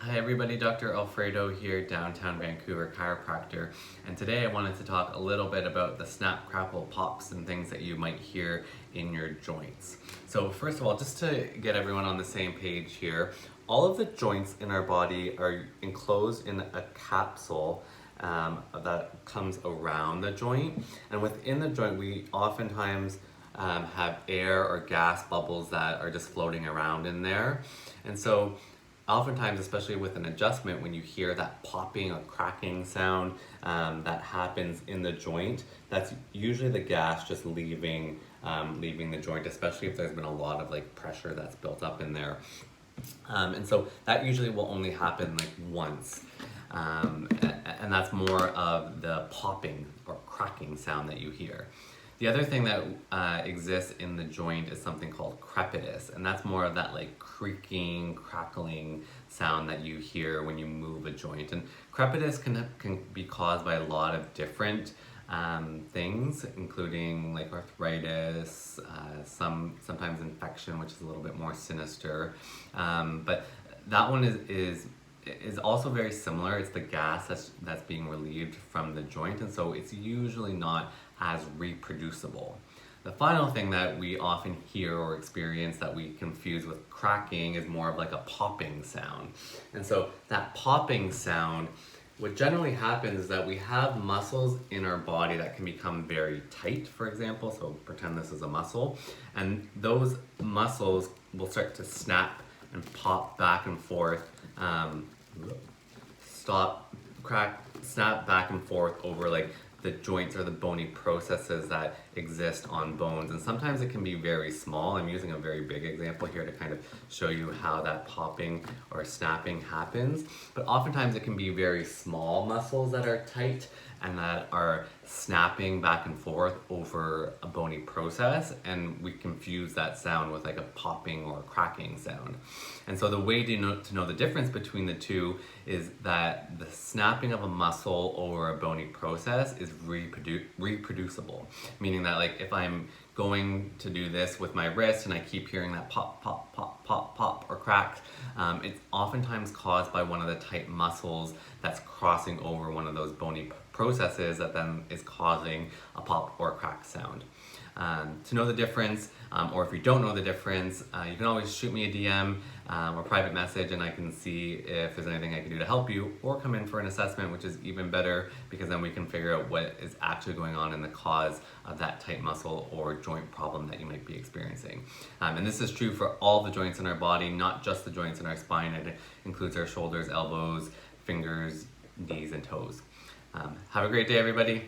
Hi everybody, Dr. Alfredo here, downtown Vancouver chiropractor, and today I wanted to talk a little bit about the snap, crackle, pops and things that you might hear in your joints. So first of all, just to get everyone on the same page here, all of the joints in our body are enclosed in a capsule that comes around the joint, and within the joint we oftentimes have air or gas bubbles that are just floating around in there. And so oftentimes, especially with an adjustment, when you hear that popping or cracking sound that happens in the joint, that's usually the gas just leaving the joint, especially if there's been a lot of pressure that's built up in there. And so that usually will only happen once. And that's more of the popping or cracking sound that you hear. The other thing that exists in the joint is something called crepitus, and that's more of that creaking, crackling sound that you hear when you move a joint. And crepitus can be caused by a lot of different things, including arthritis, sometimes infection, which is a little bit more sinister. But that one is also very similar. It's the gas that's being relieved from the joint, and so it's usually not as reproducible. The final thing that we often hear or experience that we confuse with cracking is more of a popping sound. And so that popping sound, what generally happens is that we have muscles in our body that can become very tight, for example. So pretend this is a muscle, and those muscles will start to snap and pop back and forth, snap back and forth over the joints or the bony processes that exist on bones. And sometimes it can be very small. I'm using a very big example here to kind of show you how that popping or snapping happens. But oftentimes it can be very small muscles that are tight and that are snapping back and forth over a bony process, and we confuse that sound with a popping or cracking sound. And so the way to know the difference between the two is that the snapping of a muscle over a bony process is reproducible, meaning that if I'm going to do this with my wrist and I keep hearing that pop, pop, pop, pop, pop, or crack, it's oftentimes caused by one of the tight muscles that's crossing over one of those bony processes that then is causing a pop or crack sound. To know the difference, or if you don't know the difference, you can always shoot me a DM or private message, and I can see if there's anything I can do to help you, or come in for an assessment, which is even better, because then we can figure out what is actually going on in the cause of that tight muscle or joint problem that you might be experiencing. And this is true for all the joints in our body, not just the joints in our spine. It includes our shoulders, elbows, fingers, knees, and toes. Have a great day, everybody.